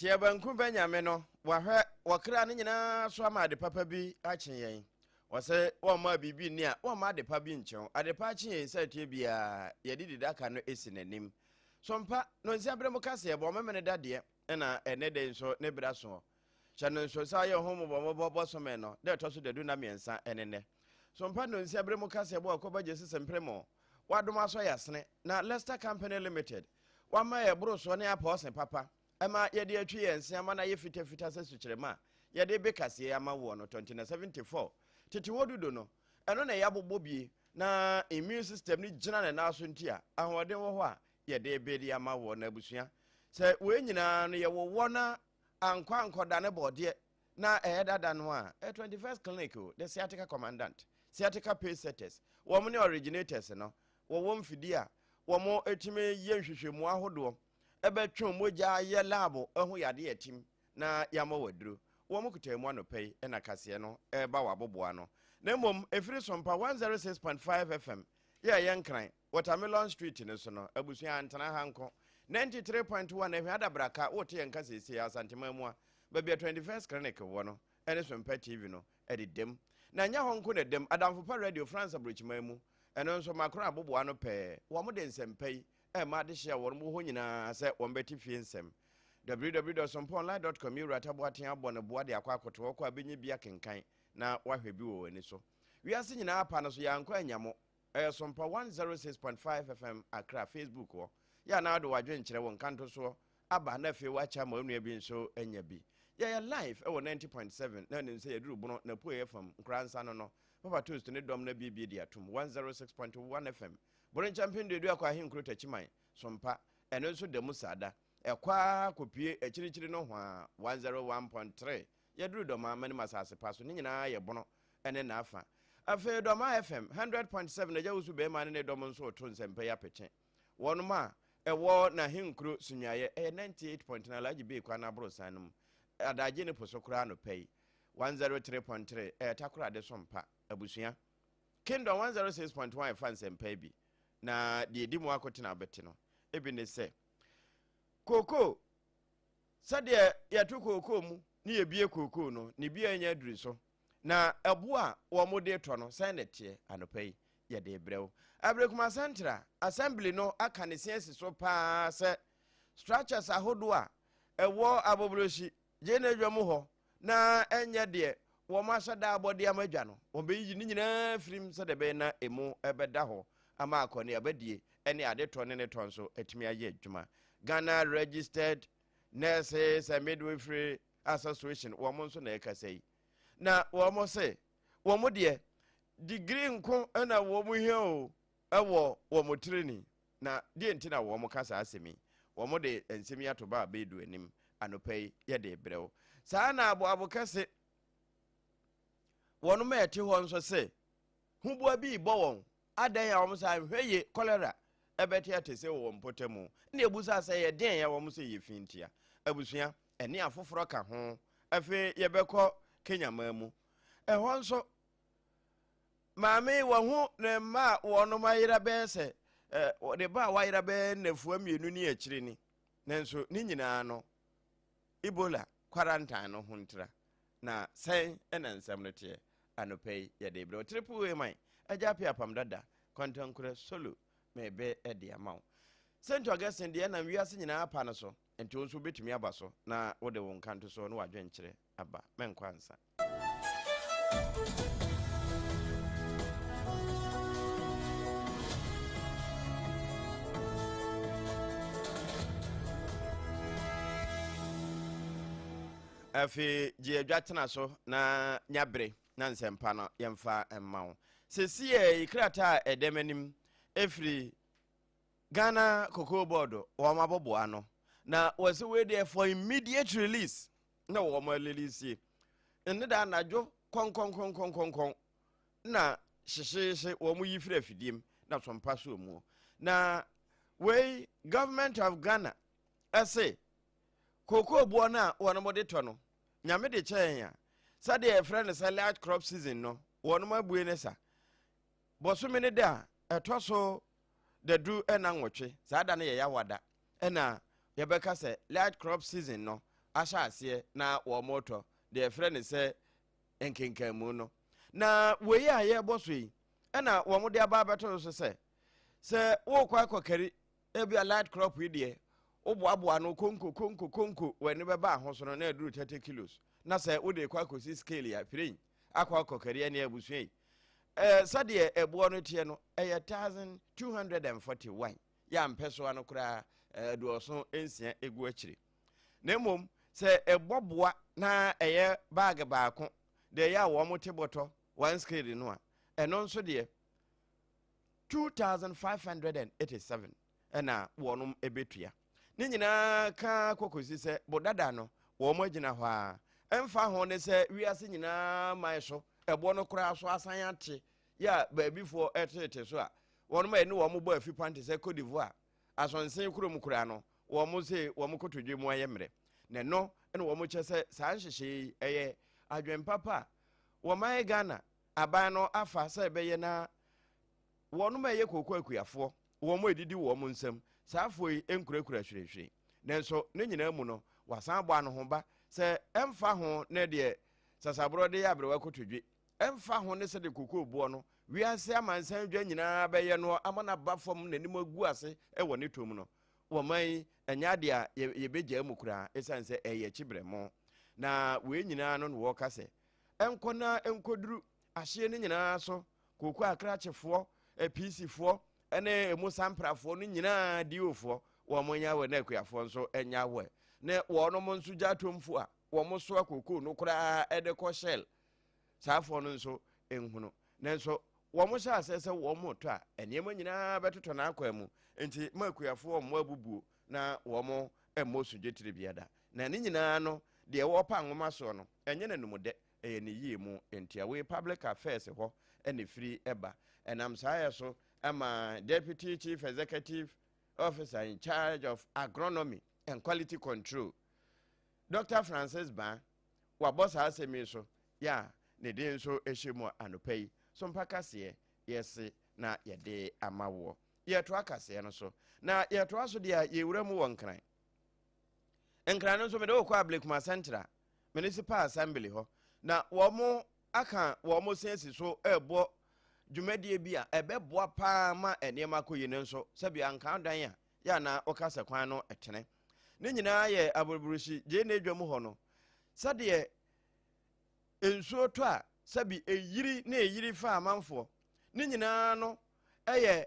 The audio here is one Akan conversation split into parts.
Tia banku Benjamin no wakra ne nyina so ama de papa bi achen yen. Wase wo ma bibi ni a wo ma de pa bi nchen. Ade pa achen yen sa tie bia ye didi daka no esi nanim. Sompa no nsi abrem kase ye bo memene dade na ene de nso ne bra so. Hya no nso sa ye ho mo so me no de to so de du na miensa enene. Sompa no nsi abrem kase bo akoba je sesempre wadom aso yasne na Leicester Company Limited wama ye bro so ne aposen papa ema ye de atwi ye nsia ma na ye fita se sukyerema ye de bekase ama wo no 2074 tete wodudo no eno na ya bobobie na immune system ni gina na naso ntia ahoden wo ho a ye de bedi ama wo na abusua se we nyina no ye wo na ankwa ankoda ne bode na dada no a 21st clinic the sciatica commandant sciatica pace setters wo mo ne originators no wo mfidi a wo mo etime ye nhwehwemu ahodo ebetwe moja ye labo ehu yade yatim na yama waduro wo mo kutamu anopai na kase no ba waboboa no na mom efiri sompa 106.5 FM ye yenkran Watermelon Street ne so no abusua antana hanko 93.1 ehwe adabraka wote yenka sesi asantemamu a ba bia 21st clinic wo no ene sompa TV no ededem na nya honko ne dem adamfopa radio France abrochimamu eno nso makro aboboa no pe wo mo de nsempai ma de hia wo mo ho nyina se wo mbeti fie nsem www.somponline.com yuratabo aten abo ne boa de akwa akoto wo kwa benye bia kenkan na wahwe bi wo ani so wiase nyina apa no so yankwa anyamo Sompa 106.5 FM Accra Facebook wo ya na do wadwe nkyere wo nkanto so aba na fe wacha ma onua bi nso anya bi ya live 90.7 na ne nse yaduru bono na po FM nkransa no Papa Toast ne dom na bibi di atum 106.1 FM Boren champion de akwa ahinkro tachiman Sompa eno nso de musada ekwa kopie ekirichiri no ho a 101.3 yaduru doma mani masase paso ni nyina ye bono ene na afa afa doma FM 100.7 na jawusu be ma ne dom nso to nsempa ya peche wonuma ewo na hinkro sunyaye 98.9 laji be kwa na brosanum adaje ne posokura no pay 103.3 takura de Sompa abusua Kingdom 106.1 fans empebi na de di mu akoti na beti no ebi ne se koko sade ya to koko mu ni ebie koko no ni bia nya duri so na ebo a wo mo de to no senete anopai ye de brew abrekuma central assembly no aka ne sense so pa se structures ahodo a ewo abobroshi je na adwamu ho na enye de wo masada abode amadwa no wo be yi ni nyina firim se de be na emu ebeda ho ama akone abadie ene ade to ne to so etimi aye adwuma Ghana Registered Nurses and Midwifery Association wo mo nso na ekasai na wo mo se wo mo de degree nko na wo mo hia o ewo wo mo training na de ntina wo mo kasa asemi wo mo de ensemi atoba abedu anim anopai ye de brew saa na abo kase wonu ma eti ho nso se hubua bi bo won adan ya wo sa hweye cholera ebeti atese wo mpotemu na ebusa se ye den ya wo se ye fintia abusua ene afoforo ka ho afi ye beko Kenya mamu ho nso maame wo hu ne ma wonu mayira be se de ba wayira be nafu amienu ni akire ni nanso ni nyina no Ebola quarantine no huntra na sen ena nsam no tie anopai ye de bro triple way man AGYA APPIAH APAM DADAA kontankura solo mebe ede amaw St. Augustine de na wiase nyina apa no so enti onso betumi aba so na wode won kanto so no wadwen kyere aba menkwansa afi je adwatena so na nyabre na nsempa no yemfa emmawo sesi ikrata edemanim efri Ghana Cocoa Board o mabobo ano na wase we there for immediate release na wo ma release enne da najo kon na hyehyehye wo mu yifira afidiem na Sompa so mu na we government of Ghana ase Cocoa Board na wono mode to no nyame de chen ya sade e friend say large crop season no wono ma bue ne sa boso me ne da etoso the do ena nwotwe sada na ye yawada ena ye beka se large crop season no ahyɛ na wɔn moto deɛ friend sɛ nkenkanmu no na wei a yɛbɔ so yi ɛna wɔn de aba abɛto so sɛ wokɔ akɔkari ebi a light crop yi deɛ woboaboa no konko w'ani bɛba ho so no na aduru 30 kilos na sɛ wode kɔ akɔsi scale ya pirin akɔ akɔkari ne abusua yi sɛdeɛ ɛboɔ no teɛ no ɛyɛ 1241 yɛ ampɛ so ano koraa aduɔso nsia egu akyire na mmom sɛ ɛbɔboa na ɛyɛ bag baako deɛ yɛ a wɔn te bɔtɔ one scale no a ɛno nso deɛ 2587 ɛna wɔnom ɛbɛtua ne nyinaa ka kɔkɔsi sɛ bodada no wɔn agyina hɔ a ɛmfa ho ne sɛ wiase nyinaa man so ɛbɔ no koraa so asan ate yɛ baabifoɔ ɛtete so a wɔnom ɛne wɔn bɔ afi pante sɛ Cote d'Ivoire asɔnsen kurom koraa no wɔn se wɔn kotodwe mu ayɛ mmerɛ na no ɛna wɔn kyɛ sɛ saa nhyehyɛ ɛyɛ adwen papa wɔman Ghana aban no afa sɛ ɛbɛyɛ na wɔnom ɛyɛ koko akuafoɔ wɔn edidi wɔn nsam saa afɔ yi enkurakura hwirehwire nanso ne nyinaa mu no wasan bɔ ano ho ba sɛ ɛmfa ho ne deɛ sasaboro de yɛ abrewa kotodwe ɛmfa ho ne sɛ de koko boɔ no wiase amansan dwa nyinaa bɛyɛ no amana ba fam n'anim agu ase ɛwɔ ne tom no wɔman ɛnya de a yɛbɛgya mu koraa ɛsan sɛ ɛyɛ kyibrɛmo na wei nyinaa no wɔka sɛ ɛnkɔ na ɛnkɔduru ahye ne nyinaa so koko akrakyefoɔ APC-foɔ ɛne emu samprafoɔ no nyinaa diofoɔ wɔn nya wɔ na akuafoɔ nso ɛnya wɔ ne wɔnom nso gya tomfo a wɔn so akoko no koraa ɛde kɔ shell saafoɔ no nso ɛnhunu nanso wɔn hyɛ asɛ sɛ wɔn to a nneɛma nyinaa bɛtotɔ n'akwan mu nti ma akuafoɔ wɔn abubuo na wɔn ɛmmɔ sugye biada na ne nyinaa no deɛ wɔpa nwoma soɔ no ɛnyɛ n'anumdɛ ɛyɛ ne yie mu nti awe public affairs hɔ ɛne firi ɛba ɛnam saa yɛ so ama Deputy Chief Executive Officer in charge of agronomy and quality control Dr. Francis Ban wabɔ saa asɛm yi so ya ne din nso ɛhyɛ mu anɔpa yi so mpa kaseɛ yɛse na yɛde ama woɔ yɛto akaseɛ no so na yɛto aso deɛ yɛwura mu wɔ nkran no nso mede wokɔ Ablekuma Central Municipal Assembly hɔ na wɔn aka wɔn sensi so ɛbɔ dwumadie bi a ɛbɛboa paa ma nneɛma kɔ yie nso sɛbi anka dan a ya na ɔkasa kwan no ɛtene ne nyinaa yɛ aburburuhyi gye na edwam hɔ no sɛdeɛ nsuo to a sɛbi eyiri fa amanfoɔ ne nyinaa no ɛyɛ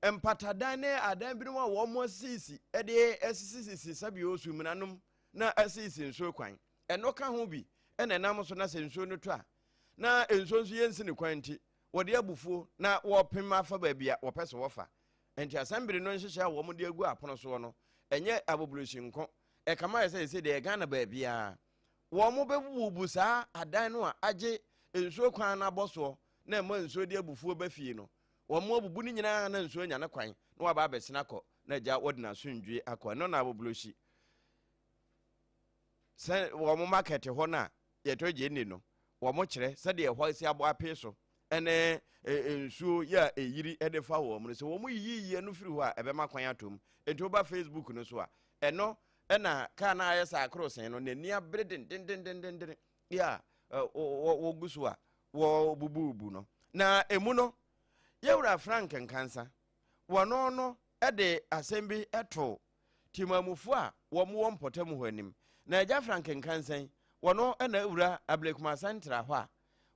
empatadan ne adan binom a wɔn asisi ɛde asisi sɛbi osu munanom na asisi nsuo kwan ɛno ka ho bi ɛna nam so na sɛ nsuo no to a na nsuo nso yɛnsi ne kwan nti wɔde abufuo na wɔpem afa baabi a wɔpɛ sɛ wɔfa enti asɛmbere no nhyehyɛ a wɔn de agu apono so no ɛnyɛ aboburuhyi nko ɛkama yɛ sɛ deɛ Ghana baabi a wɔn bɛbubu saa adan no a agye nsuo kwan na abɔ soɔ na ɛma nsuo de abufuo bɛfie no wɔn abubu ne nyinaa na nsuo nya ne kwan na wɔaba abɛsena kɔ na agya wɔde n'asomdwe akɔ ɛno na aboburuhyi sɛ wɔn market hɔ na yɛtɔ gye ni no wɔn kyerɛ sɛdeɛ ɛhɔ si abɔ apee so ɛne nsuo yɛ eyiri ɛde fa wɔn no sɛ wɔn yiyi no firi hɔ a ɛbɛma kwan atom enti wɔba Facebook no so a ɛno ɛna kaa na ayɛ saa akorosen no n'ani abere dendendendenden yɛ wɔgu so a wɔbububu no na emu no yɛwura Frank Nkansa wɔno no ɛde asɛm bi ɛto timamufo a wɔn wɔ mpɔtam hɔ anim na agya Frank Nkansa wɔno ɛna wura Ablekuma Central hɔ a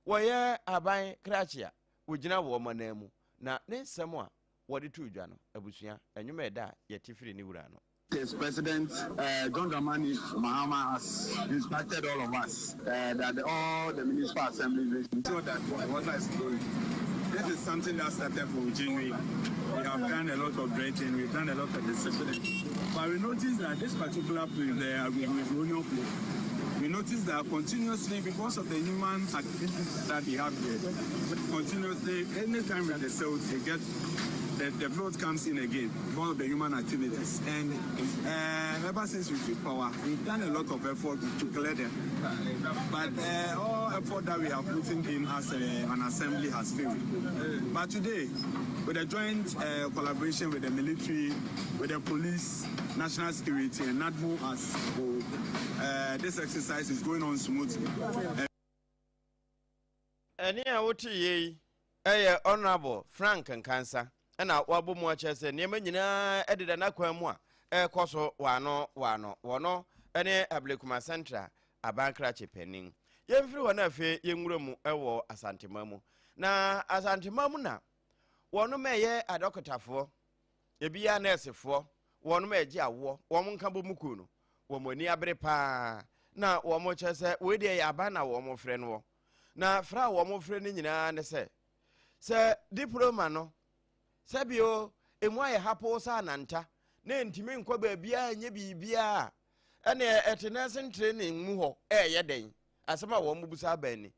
wɔyɛ aban krakye a wogyina wɔ ɔman mu na ne nsɛm a wɔde to dwa no abusua ɛnwuma ɛda a yɛte firi ne wura no. Yes, President John Dramani Mahama has instructed all of us that all the municipal assemblies ensure that water is flowing. This is something that started from January. We have done a lot of dredging, we've done a lot of discipline. But we noticed that this particular place there, with Union Place, we noticed that continuously, because of the human activities that we have here, continuously, anytime with the cells, they get the flood comes in again because of the human activities. And ever since we took power, we've done a lot of effort to clear them. But all effort that we have put in as an assembly has failed. But today, with a joint collaboration with the military, with the police, national security, and NADMO as whole, this exercise is going on smoothly. Any Honorable Frank and Cancer, and our Wabu Mochas and Yemenina edited an aquamua, Coso, Wano, any Ablicuma Centra, a bankratchy penning. Everyone of young room, Asantimamu. Na Asantimamuna, one may a doctor for, a be a nurse for, one may jia war, one cambo mukuno, one near brepa. Now, one mochas, we de abana, one friend war. Na fra one friend in and say. Sir, diploma no. Sabio, and why a hapo sananta, name Timin Quabe Bia, Yebi Bia, and a nursing training muho, yaday, as some one mubusa benny.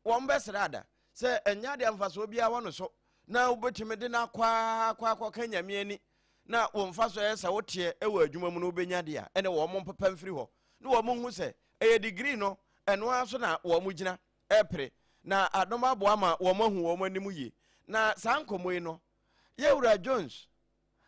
One best rather, sir, and Yadiam Fasobia one so. Now, but Medina qua Kenya mieni. Now, one faster as a what year, a word Jumamu Benyadia, and a woman per freeho. No woman who say, a degree no, and one sona, Wamujina, Epre. Na adoma boama woman who woman nimuyi na sanko moino Yewura Jones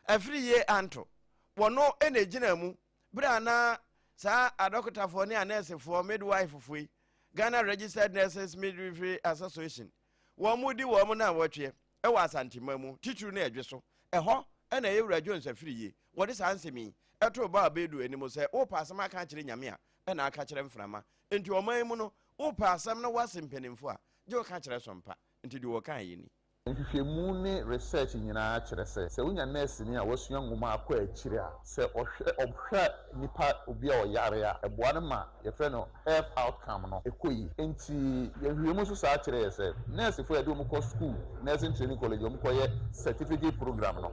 every year anto wono ene gina mu bra na sa adokota for ne nurse for midwife fui Ghana Registered Nurses Midwifery Association wo mudi wo mu na wotwe e wa santima mu titru na edweso eho ene Yewura Jones every year wo de sansemi eto ba bedu enimo se wo pasama ka kire nyame a e na aka kire mframa enti oman mu no wo pasam na wasempenimfo a je wo ka kire sompa enti di wo kan yini nhwehwemu ne research nyina kyerɛ sɛ wonya nurse ni a wasua ngoma akɔ akyire a sɛ ɔhwɛ nipa obi a ɔyare a ɛboa no ma yɛfrɛ no health outcome no ɛkɔyi enti yɛhwehwemu so saa kyerɛ sɛ nurse fo yɛde wɔn kɔ school nursing training college wɔn kɔyɛ certificate program no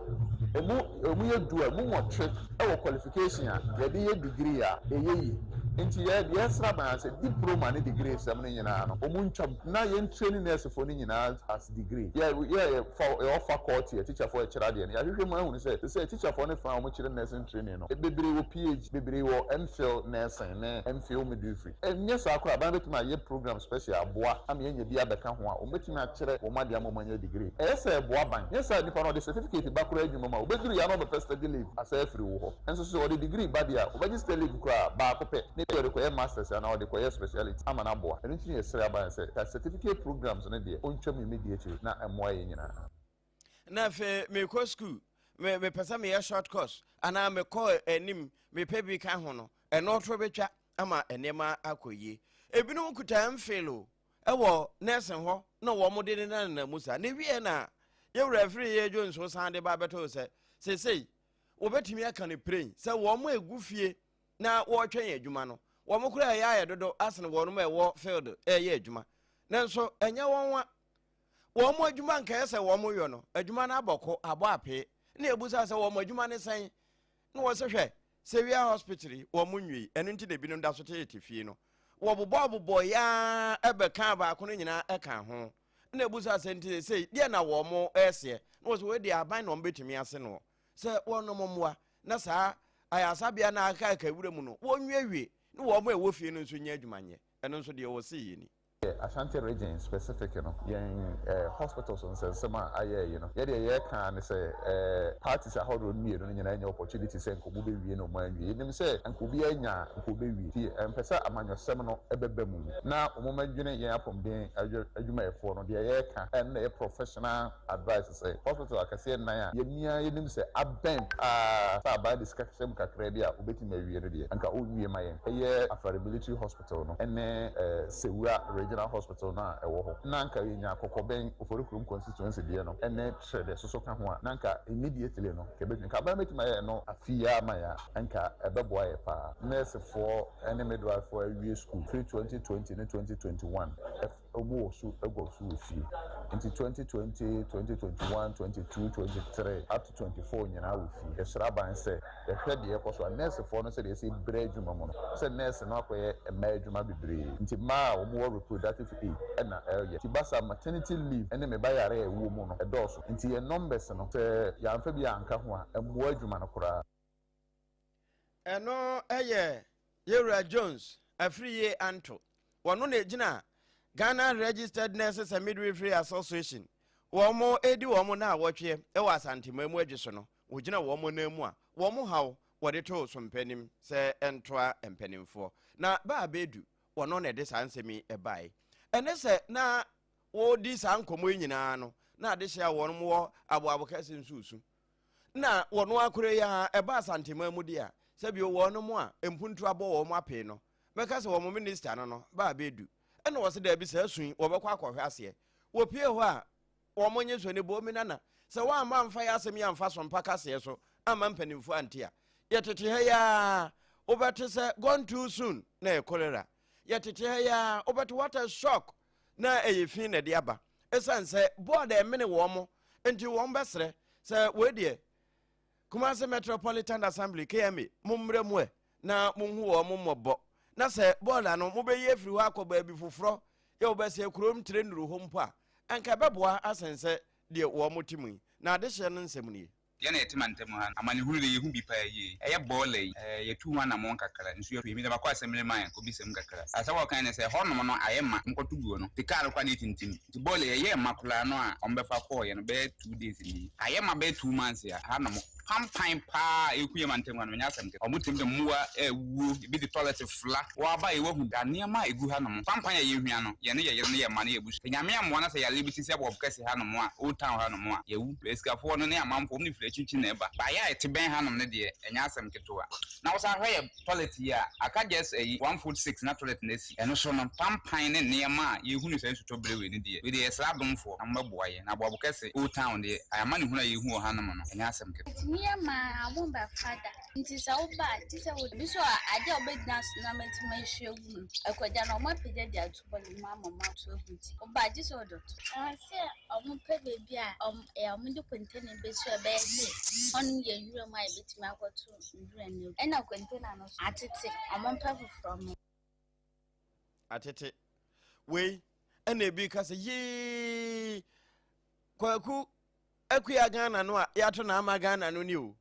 emu yɛ du a mu wɔtwe ɛwɔ qualification a yɛde yɛ degree a ɛyɛ yi enti yɛ sra ban sɛ diploma ne degree sɛm no nyinaa no ɔmu ntwam na yɛn training nurse fo no nyinaa as degree for faculty teacher for a child and I really want to say teacher for from which nursing training no bebre wo PhD bebre wo MPhil nursing na MPhil midwifery and yes akwa ba betima ye program special aboa am ye nya bia beka ho a o betima akere wo made amomanya degree say aboa ban yes nipa no the certificate ba kura adwuma ma o beduru ya no be study leave as afri wo ho enso so the degree ba dia o register leave kura ba akopɛ ne de require masters and the require speciality amana aboa enu chi yesre aba say certificate programs no de ontwam immediately na na fe me ko school me pesa me short course ana me call enim me pebi ka ho no e no tro betwa ama enema akoyi ebinu kuta mfelo e wo nursing ho na wo mo de na musa ne wie na Yewura free ye Jones so sande ba beto se wo betimi aka ne pray se wo mo egufie na wo twen adwuma no wo mo kura ya dodo asene wo no me wo field ye adwuma nanso enya wonwa wo mo adwuma nka ese wo mo yo no adwuma na aboko abo ape na ebusa se wo mo adwuma ne san na wo se hwe Severe Hospital wo mo nwi enu nti de bi no da so tetifie no wo bobo ya ebe kan ba ko no nyina eka ho na ebusa se nti se die na wo mo ese na wo se we de aban no betumi ase no se wo no momoa na saa ayasabia na aka wure mu no wo nwie na wo mo ewo fie no nso nya adwuma nye enu nso de wo se yini Ashanti region specific, hospitals and some ye can say parties are hold me any opportunity say could be no mind you say and could be and pesa among your seminal ebebemu. Now moment from being you may for no the and a professional advice say hospital like I say na ye say abent by discussion kakrebia ubeti me and ka my after military hospital no and Sewura Regional Hospital na ewo ho nanka yenya kokoben oforikurum constituency die no ene trade so ka ho a nanka immediately no kebetun ka ba metima ye no afia ma ya anka ebeboa ye pa nurse for ene midwife for a school 2020 and 2021 omo so ego so fi into 2020 2021 22 23 up to 24 nyina wo fi esra ban say the hwede ye koso nurse for no say they say breadwuma mo no say nurse no akoye emadwuma bebre nti ma omo reproductive age na tibasa maternity leave ene me ba yare ewo mu no edoso nti ye numbers no say ya mfa bi anka ho a emmo adwuma no kora eno Yewura Jones afriye anto wono na gina Ghana Registered Nurses and Midwifery Association womo edi womo na awotwe ewa asantemamu adweso no wogina womo na mu a womo hawo wode to so mpanim se entoa empanimfo na ba bedu wono na de sansemi ebai ene se na wodi sankomo nyina no na ade hia wono mo abo kase nsusu na wono akure ya eba asantemamu dia se bi wono mo a empuntu abo womo ape no meka se womo minister no ba bedu ene wo se da bi se asun wo bekwa akohwe ase wo pie ho a womonye so ne bo mi nana se wa ma mfa ya asem ya mfa so mpa kase so ama mpanimfu antia yetete ha ya obete se gone too soon na cholera yetete ha ya obete water shock na eyefin na de aba esanse board emene wo mo enti wo mbesre se wedie Kumasi Metropolitan Assembly KMA mumre mwe na munhu wo mo mobo na se board ano mo be yefri ho akoba bi foforo ye obese kurom tire nuru ho mpo a anka beboa asense de wo motimu na de hye no nsem ni ya na etimantem ha amane huru ye hu bi pa ye eye bole ye tu hu na mon kakara nsu ye mi da bakwa asembly man ko bi sem kakara asa wo kan ne se honom no ayema nkoto guo no te kar kwa ne tintim ti bole ye makula no a ombefa ko ye no be 2 days ni ayema be 2 months ya hanom pampan pa ekuye mantem no nya asem te omutim de muwa ewu bi di toilet fla wa ba ye wahu da niam egu hanom pampan ya ye hua no ye ne ye ma na ye busu nyame amwa na se ya libiti se bob kase hanom a o town hanom a ye wu eskafo no ne amamfo ne chichi na eba ba ya etiben hanom ne de enya asem ketoa na wo sa hwe toilet ya aka just 1 foot 6 na toilet na si eno so no pampan ne niam a ye hu ne se suto brewe ne de we de esradumfo ambaboaye na bob kase o town de ayama ne hu na ye hu hanom no enya asem ketoa ma amumba fada nti sa oba ti se wo bi so ade obedna na mentima hwegu akwaja na omo pede de atubo ni mama ma to huti oba ji so do se omo pe bebi a omo de container be so be se onu ye yuro ma betima akoto ndura ne ena container no atete omo pe from atete we ena ebi ka se yi kwaku akuya Ghana no a yato na ama Ghana no ni o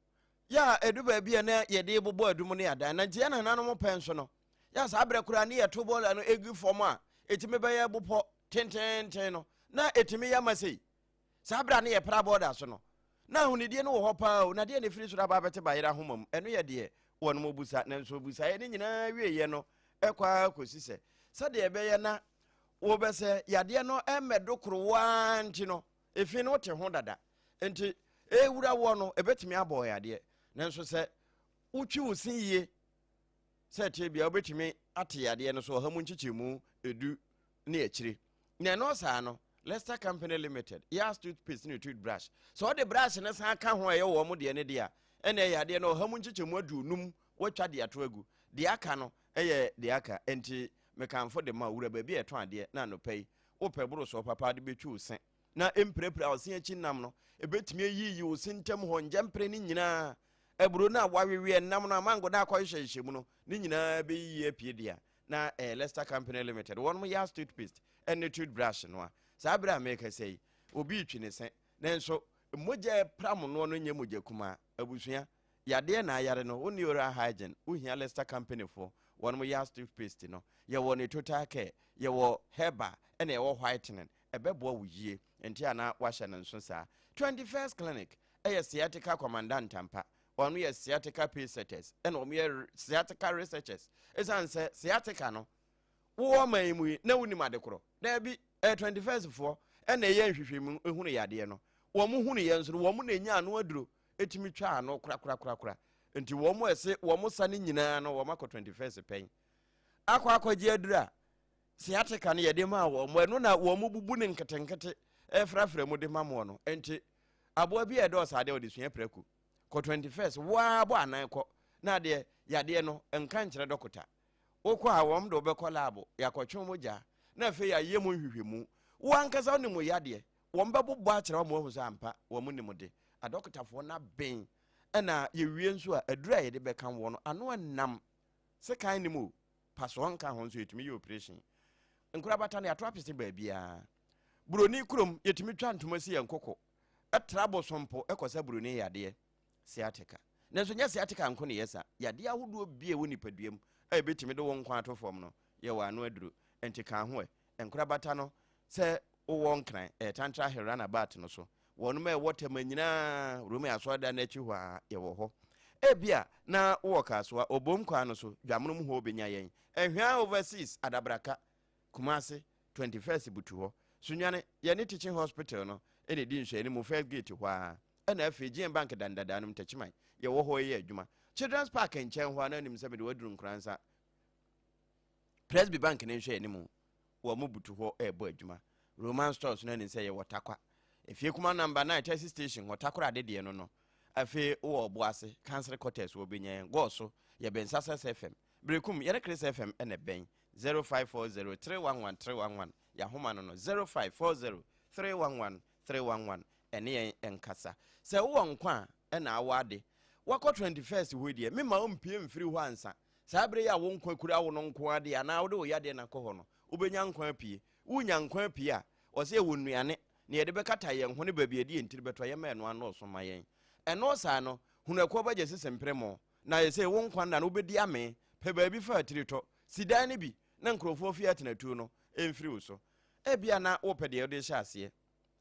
ya eduba bia na ye de bobo adum ne ada na ntia na nanom penso no ya sa abre kura ne yeto bola no egu fom a etime be ye bopo tenten no na etime ya masei sa abra ne ye pra border so no na hunidie no wo hopa o na de ne firi so da ba bete ba yera homam eno ye de wono mo busa na nso busa ye ne nyina wie ye no ekwa kosise sa de be ye na wo be se yade no emedo krowa nti no efi no te ho dada enti ewura wo no ebetimi abo yade nanso se utwi usinye se te bia obetimi ate yade no so hamu nchichemu edu ne akire na no sa no Leicester Company Limited ya toothpaste ne toothbrush so the brush ne san ka ho ye wo mo de ne de a ene yade no hamu nchichemu adunum watwa de ato agu de aka no eye de aka enti mekanfo de ma wura ba bi eto ade na no pai wo peburu so papa de betwi usen na emprepre osen achi nam no ebetimi yiyi osintam ho njempre ni nyina eburu na wawewe nam no amango na akohyehyehye mu no ni nyina be yi apie dia na Leicester Company Limited one mo ya toothpaste and toothbrush no a sa abra make say obi twi ne sen nanso moja pram no no nya moja kuma abusua yade na ayare no oni ora hygiene ohia Leicester Company for one mo ya toothpaste no ye wo ne total care ye wo heba and ye wo whitening ebebo wuye enti ana wahye ne nso saa 21st clinic sciatica commandant tampa one we sciatica patients and one we sciatica researchers esanse sciatica no wo maimu na wuni madekoro na bi 21st for and ye nhwehwemu ehunu yade no wo mu hunu ye nso wo mu na nya ano aduro etimi twa ano kra enti wo mu ese wo mu sane nyina no wo makọ 21st pen akwaji adura sciatica ne yede ma wo mu eno na wo mu bubu ne nketenkete efrafra mu de mamo no enti abo bi edo sade o de sua preku ko 21st wa bo anan ko na de yade no enka nkire dokota okọ a wo mdo be ko labo yakotwe moja na fe ya yemu nhwehwemu wo ankasa oni mu yade wo mbe bobo a kire mo hu so ampa wo mu ni mu de adokotafo na ben na ye wie nso a adura ye de be kan wo no ano nam se kan ni mu paso nka ho nso yetumi ye operation nkura bata na ato apese ba bia buroni kurom yetumi twa ntoma si yankoko etrabo sompo ekosa buroni yade sciatica nanso nya sciatica nko ne yesa yade ahodo bie wo nipaduam betimi de won kwa to fom no ye wa ano aduro enti kan ho enkrabata no se wo nkran tantra herana bat no so wonu ma water manyina rumi asoda na chi hwa ye wo ho ebia na wo kasoa obom kwa no so dwamono ho obenya yen ehwa overseas adabraka kumase 21st butu ho sunwane ye ne teaching hospital no ene di nhwe ni mu first gate hwa ena afeji bank dandada no mtachiman ye wo ho ye adwuma children's park nchen hwa na nim se be waduru nkransa Presby bank ne nhwe ni mu wo mu butu ho ebo adwuma Roman stores no ni se ye wotakwa efie kuma number 9 taxi station wotakora de no afi wo oboase council quarters wo benya go so ye ben Success FM brekum ye Chris FM ene ben 0540311311 ya homa no 0540311311 ene yen enkasa se wo nkwa ena awade wako 21st ho die me ma ompie mfiri ho ansa sabre ya wo nkwa kura wo no nkwa ade ana wo de wo yade na kɔ ho no ubenya nkwa pie unya nkwa pie a o se wo nuane ne yede bekata yen ho ne babie die ntiri beto ye ma eno ano so ma yen eno sa no hunakɔ ba gese sempremo na ye se wo nkwa na no bedi ame pe ba bi fa tirito sidan ne bi na nkrofo fi atenatu no emfiri wo so ebia na wo pede de hye ase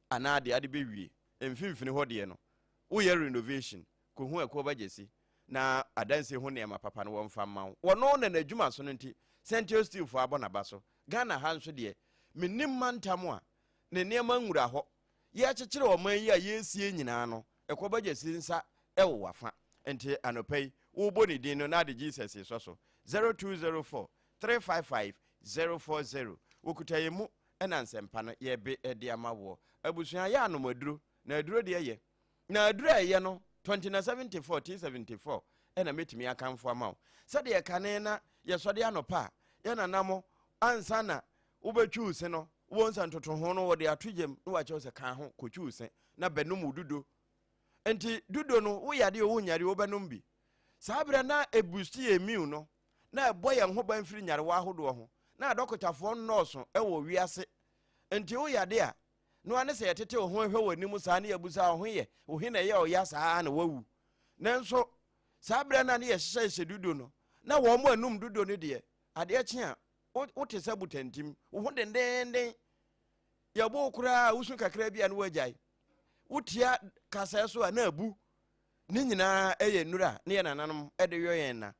ana ade bewie emfimfini ho de no wo ye renovation ko hu akɔ ba gese na adanse ho ne ma papa no wo mfa ma wo no na adwuma so no nti Central Steel fo abona ba so Ghana ha nso de menim mantam a ne nema nwura ho ye akekere o man yi a yesie nyina no ekɔ ba gese nsa ewo wafa enti anopai wo boni din no na de Jesus so 0204 355 040 wokutaye mu ena nsempa no ye be ede amawo abusua ya no maduro na aduro de ye na aduro ye no 2074 T74 ena metimi akamfo amawo sade ye kane na ye sode anopa ye nanamo ansana wobetwu se no wo nsa ntoto ho no wo de atogem no wa che se kan ho kotwu se na benum dudo enti dudo no wo yade wo nyare wo benum bi sabra na ebusti emiu no na boye ho ban firi nyare wa hodo ho na dokotafo nọọsụ ewo wiase enti wo yade a no ane se yetete ho hwe wanimu saa ne yabusa ho ye wo hina ye o ya saa na wawu nanso sabra na ne ye hye dudo no na wo mo anum dudo ne de ade achi a wo te sabutantim wo ho dendenden ya bo kura usu kakra bia no wajai wotia kasa so a na abu ni nyina eye nura ne ye nananom ede yoyen na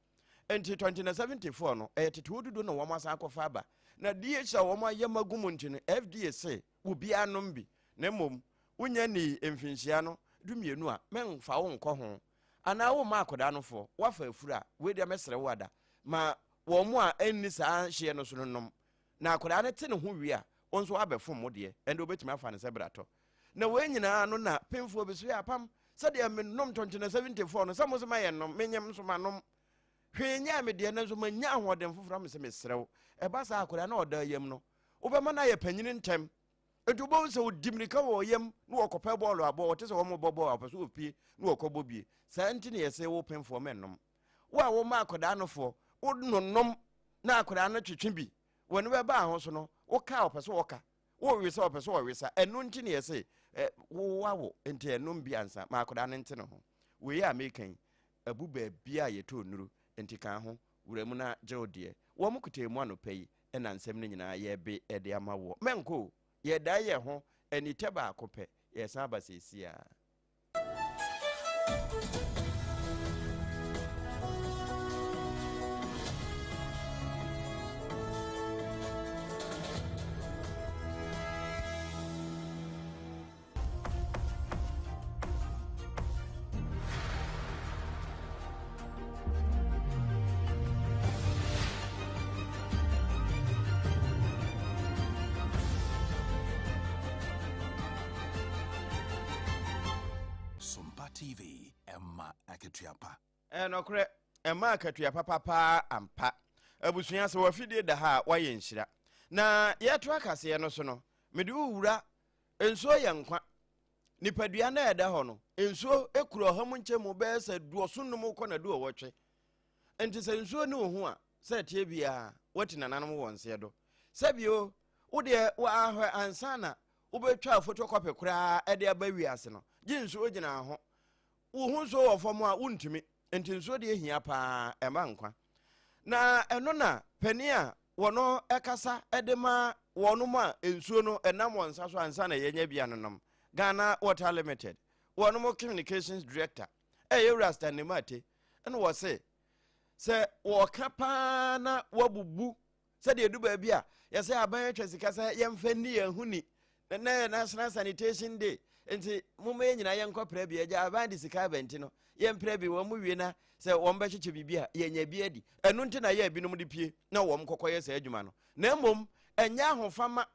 enti 2074 no tetewo dudo no womasa akofa aba na DHA woma yemagumu nti no FDA say wo bia nom bi na mom unya ni emfinhia no dumienu a menfa wo nkɔ ho ana wo ma akoda no fo wafa afura we dia mesere wada ma wo mo a enni saa hye no so nom na akoda ne te ne ho wi a onso abefom mo de ende obetumi afa ne sebrato na we nyina no na pemfo beso ya apam sadeamennom 2074 no samo so ma ye nom menyam so ma nom hwenya me de na so manya ahoden foforo me se mesrew e ba sa akoda na oda yam no obema na ye panyini ntem edubo se odimrika wo yam no okopa bọọlụ abo wote se wo mo bobo apaso opie no okobo bie sa nti ne ye se wo pemfo mennom wo a wo ma akoda no fo wo nonnom na akoda no twetwe bi woni be ba ho so no wo ka opaso wo ka wo wisa opaso wo wisa enu nti ne ye se wo wawo nti enum bi ansa ma akoda no nti no ho we ya mekan abu ba bia ye to nuru nti kan ho wuramu na jewde wo mu kutemu anopai ena nsem ne nyina ye be ede amawo menko ye da ye ho eni teba akopɛ ye san ba sesia TV Emma Akatuapa. Enokre Emma Akatuapa papa ampa. Abusua se wafide da ha waye nhira. Na yeto akase no so no, mede wura enso yankwa. Nipadua na eda ho no, enso ekuro ha mu nche mu be se duosonum ko na duo wotwe. Enti se enso ne ohu a, se tie bia, wati nananom wonse do. Sabio, wo de wa ahwe ansana, wo betwa photocopy kura ede abawi ase no. Jinso ogina ho. Wo so ofom a wuntimi enti nso de ehia pa ema nkwa na eno na pani a wono ekasa edema wɔnom a ensuo no ɛnam wɔn nsa so ansa na yɛnya bia nonom Ghana Water Limited wɔnom communications director ɛyɛ Stanley Nemate ɛna wɔ sɛ wɔka paa na wabubu sɛ de edu baabi a yɛsɛ aban atwa sika sɛ yɛmfa ni yɛhuni na national sanitation day enti mumma nyina yɛnkɔ pra bi agya aban de sika bɛnti no yɛmpra bi wɔn mu wie na sɛ wɔn bɛhyehyɛ bibi a yɛnya bi adi ɛno nti na yɛ binom de pie na wɔn kɔkɔyɛ sɛ adwuma no na mmom ɛnya ahofama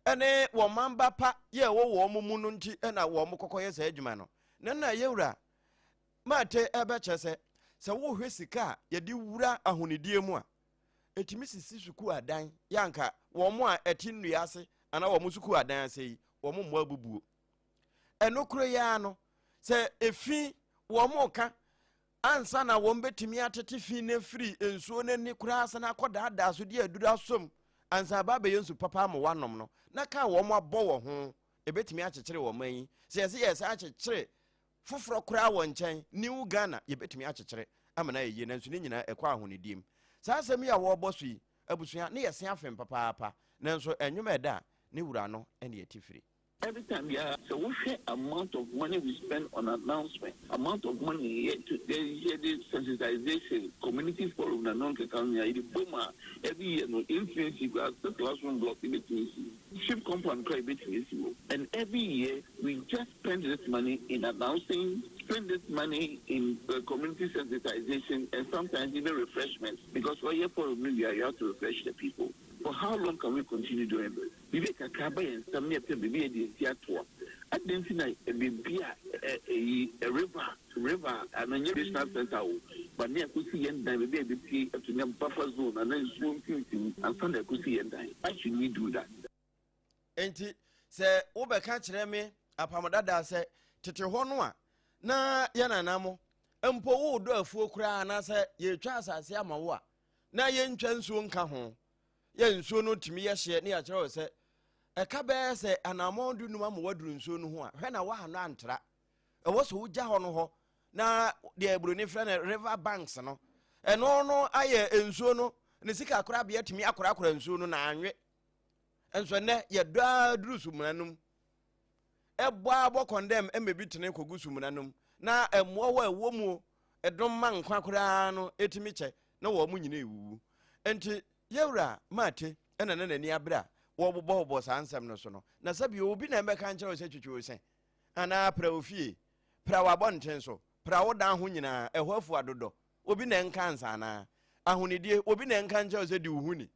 ɛne wɔn mamba pa yɛ wɔ wɔn mu no nti ɛna wɔn kɔkɔyɛ sɛ adwuma no na yɛwura mate ɛbɛkyɛ sɛ wohwɛ sika a yɛde wura ahonidie mu a etimi sisi suku adan yanka wɔn a ɛti nnua ase ana wɔn suku adan ase yi wɔn mmoa bubuo ɛno kuro ya no sɛ efi wɔn ka ansa na wɔn betimi atete fi na firi ensuo n'ani kura ase na akɔdaadaa so de aduru asom ansa ba bɛyɛ nsu papa ma wanom no na ka wɔn abɔ wɔ ho ebetimi akyekyere wɔn yi sɛ yɛsɛ akyekyere foforo kura wɔ nkyɛn New Ghana yɛbetimi akyekyere amana yɛ nanso ne nyina ɛkɔ ahonidiem saa asɛm yi a wɔbɔ so yi abusua ne yɛse afem papaapa nanso enwuma ɛda ne wura no ɛne yɛtifiri. Every time, yeah, so we share amount of money we spend on announcement, amount of money here to this sensitization, community forum, and non-Kekanya, the Boma, every year, no influence, you got the classroom block in between, ship compound cry between, and every year we just spend this money in announcing, spend this money in community sensitization, and sometimes even refreshments, because we're here for a media, you have to refresh the people. For how long can we continue doing this? Bibi kakaba and some near Bibi in Seattle. I didn't see a river, and a new business center, but near Kusi and Dime, baby, to them buffer zone, and then swim and Sunday Kusi and Dime. Why should we do that? Ain't it? Say, Uber catch me, APPIAH Dada'a say, Tete Honwa, na yana namo, Empo do a full cry, and I say, ye trust as Yamawa. Na yen chance won't come home. Yen so no to me, yes, yet near Charles said, a cabin say, and I'm on do no one wordroom soon. When I want an antra, I was who Jahono, na the Brunifran river banks, no, and no, I and so no, and the sick crab yet me a cracker and soon and so ne ye dra drusumanum. A boabo condemn and maybe to neko gusumanum. Na a more womo, a drum man quacrano, etimiche, no woman. And Yewra, Mate, and an near bra, wobble boss answer no sono. Na sabi obi na meka nkyerɛ sɛ twetwe sɛ. Ana praofie, prawa bontenso, prawo dan ho nyina ehwafo adodo. Obi na nka ansa na. Ahonidie obi na nka nkyerɛ sɛ di uhuni.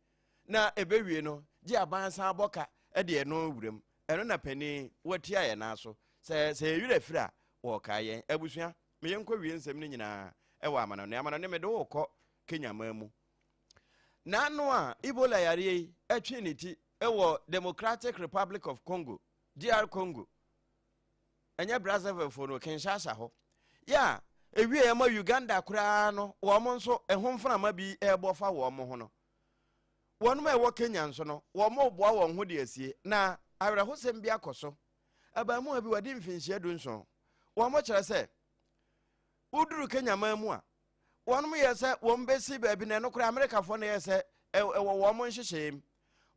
Na ebewie no, gye abansa aboka de no wurem. Eno na pani watia ye na so. Sɛ ewira fira wo kaye. Abusua, me yenkɔ wie nsɛm ne nyina ɛwɔ amana no. Amana ne me de wo kɔ Kenya mamu. Nano a Ebola yare etwiniti ewo Democratic Republic of Congo, DR Congo. Enya Brazzaville for no Kinshasa ho. Ya, ewie ema Uganda kura no, wo mo nso ehomframa bi ebofa wo mo ho no. Wonu ma ewo Kenya nso no, wo mo boa wo ho de asie na awerehosem bi akoso. Abamu abi wadi mfinhie du nso. Wo mo kyerɛ sɛ uduru Kenya mamu a one me yes, one besi baby, no cry America for yes, a woman shame.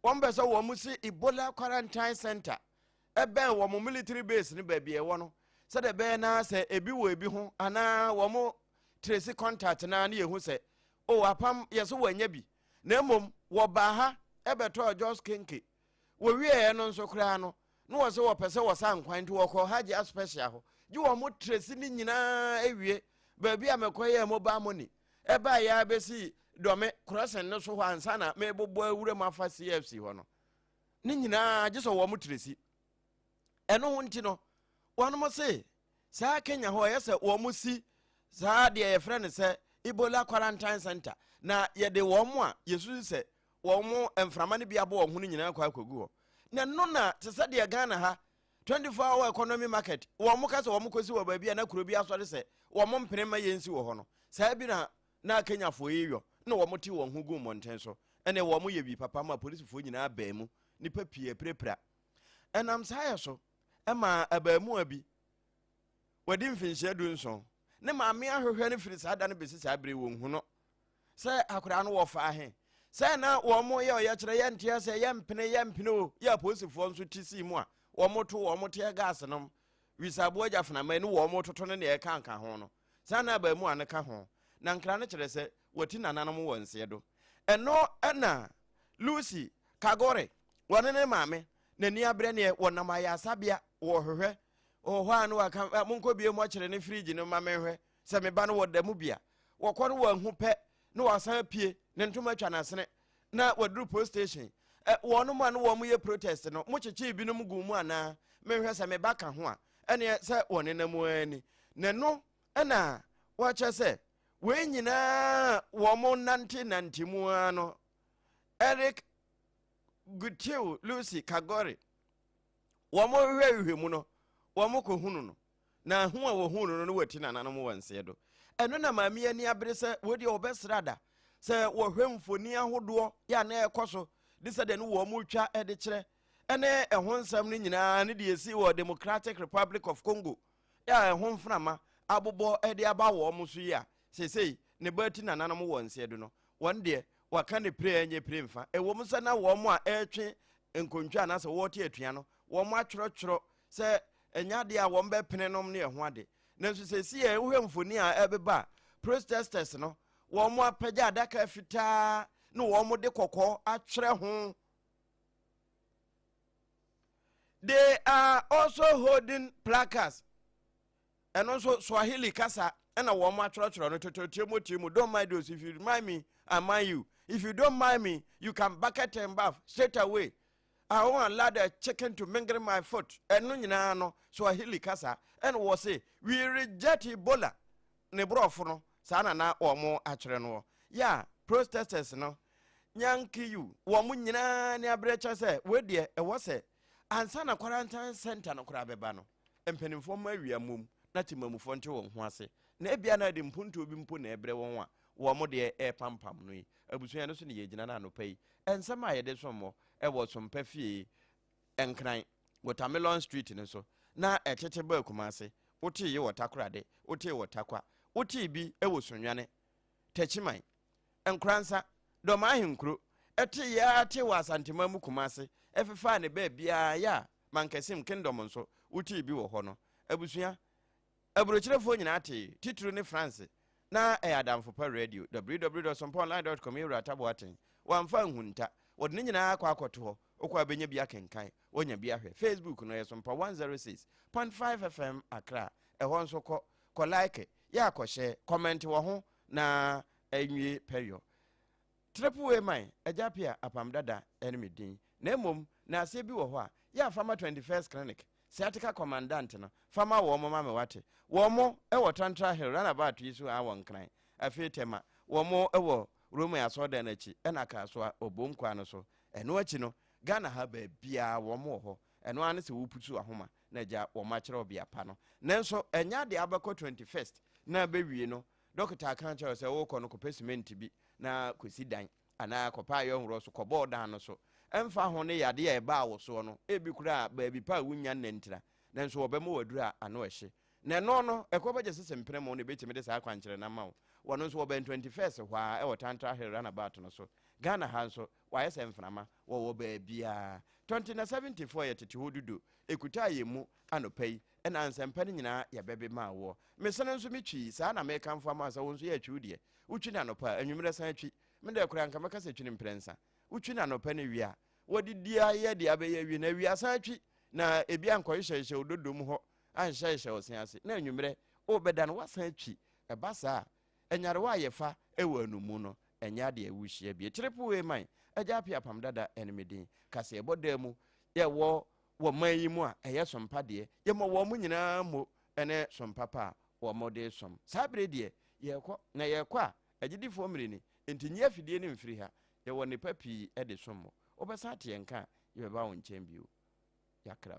One besa woman see Ebola quarantine center. A bear woman military base in baby a one. Said a bear now say a biwe be home, and now one more tracy contact and I who say, oh, APPIAH, yes, when ye be. Nemum, wabaha, ebetor Jos Kinky. We non so crano. No, so a person was unquiet to walk or had ya special. You are more tracy in a baby, I'm a quiet mobile money. Eba ya besi dome cross and no so one sana, maybe boy would my fast CFC one. Nina just a woman tracy. And no one to know. One must say, Sa Kenya, who yes, a woman see, Sa dear friend said, Ebola quarantine center. Na ye de one, yes, say, one more and from money be a boy who in a quack go. Na nona to say dear Ghana ha. 24-hour economy market. Wa mukaso wa mukosi wa baby na kurobi asore se. Wa mo mpenema yensi wo ho no. Sa bi na Kenya fo yeyo. Na wa moti wo hugu monten so. Ene wa mo ye bi papa ma police fo nyina ba mu. Nipa pie prepra. Enam saya so. Ema abamu abi. Wadi mfinhye du nso. Ne maame ahwehwe ne firi sa da ne besi sa bere wo hu no. Se akura no wo fa ahe. Say na womo ya chere ya ntia se ya mpene o ya posifo nso tisi mu a womo to womo te gas no wisabo agya fana ma ni womo toto ne e kanka ho no sana ba mu aneka ho na nkra ne chere se wati nananom wonse do eno na Lucy Kagore wone ne maame na ni abre ne wonam ayasabia wo hwehwe o ho anu aka monko bie mu chere ne fridge ne ma menhwe se me ba no wodamu bia wo kɔ no wanhu pɛ no wasan pie ne ntoma twa nasene na waduru post station wono ma no wo mu ye protest no mo cheche binom gu mu ana menhwe se me ba ka ho a ene se wone na mu ani ne no na wa che se we nyina wo mo nante mu ano Eric Gutiu Lucy Kagore wo mo hwehwe mu no wo mo ko hunu no na hu a wo hunu no wati nananom wonse do eno na maami ani abere se wodi obesrada se wo hwemfoni ahodo ya na ekoso de se de no wo mu twa de kire ene ehon nsam no nyina ne de esi wo Democratic Republic of Congo ya ehon frama abobo de aba wo mu so ya sesei ne bati nananom wonse do no won de waka ne pre enye pre mfa wo mu se na wo mu a etwe nkontwa na se wo te atua no wo mu atworotworo se enya de a wo mbe pene nom ne ehon ade nanso sesi e wohwemfoni a ebeba protesters no wo mo apagya adaka fitaa no wo mo de kokko atwere ho. They are also holding placards and also Swahili kasa and a wo mo atwere no tototiemu. Don't mind us. If you mind me, I mind you. If you don't mind me, you can bucket and bath straight away. I won't allow the chicken to mingle my foot. And no no Swahili kasa and was say we reject Ebola. Ne brofono sana na omo atwere no. Ya protesters no. Nyanki you. Wo mu nyina ne abrecha se we de e wo se ansa na quarantine center no kora beba no. Empenimfo ma awia mum na timamufo nte won ho ase. Na ebia na de mpunto obi mpo na ebre won a wo mo de e pampam no yi. Abusuan no so ne yegina na no pai. Ensama ye de somo e wo sompa fie enkran Watermelon Street ne so na etete ba kumase wote ye wotakorade wote wotakwa wote bi e wo sonwane tachiman enkransa do ma ahenkro ete ya te wasantema mu kumase efefa ne ba bia ya mankesim kingdom nso wote bi wo ho no abusua abrochirefo nyina ate titru ne France na adamfo pa radio www.somponline.com yura taboaten wamfa hunta wodne nyina akwa akoto okwa benya bia kenkan wonya bia hwe Facebook no yesompa 106.5 FM Accra ehon nso ko like ya ko share comment wo ho na enwie peyo triple man AGYA APPIAH dada enemy din na mom na ase bi wo ho a ya fama 21st clinic sciatica commandant no fama wo mo mama wate wo mo e wo Tantra Hill runabout yisu awon kran afi tema wo mo e wo Roma ya soda na chi ena ka so obom kwa no so eno achi no Ghana ha ba bia wo mo ho eno ane se wo putu ahoma na ja wo ma kire obia pa no nenso enya de abako 21st na ba wie no doctor kan che se wo ko no ko cement bi na kosi dan ana ko pa yo horo so ko boda no so emfa ho ne yade ya ba wo so no ebi kura ba bi pa wunya nnentira nenso wo be mo wadura ano ehye na no no ekobaje sese mpremo no betime de sa kwankire na ma wo no so wo ben 21st hwa e wo Tantra Hill runabout no so Ghana hanso wa yesa mframa wo ba bia 2074 yetete hodudu ekuta yemu anopai ena ansempa nyina ya bebe ma wo mesene nso metwi sa na me kanfo ama sa wonso ya twi de utwi na anopa anwumre san twi me de kura nka maka se twi mprensa utwi na anopa ne wia wodi dia ye de abeya wi na wia san twi na ebi anko hyehyɛ ododom ho anhyɛhyɛ osen ase na anwumre obeda no wasan twi ebasa enyare wa yefa ewo anumu no enya de awuhia bi triple way man AGYA APPIAH APAM dada enmedin kase ebodam ye wo man yi mu a eye sompa de ye mo wo mu nyina mo ene sompa pa wo mo de som sabre de ye kɔ na ye kɔ a agidifo mrini entinye afidie ne mfiri ha ye wo ne papi e de som obesa te yenka ye ba wo nkyɛm bio yakra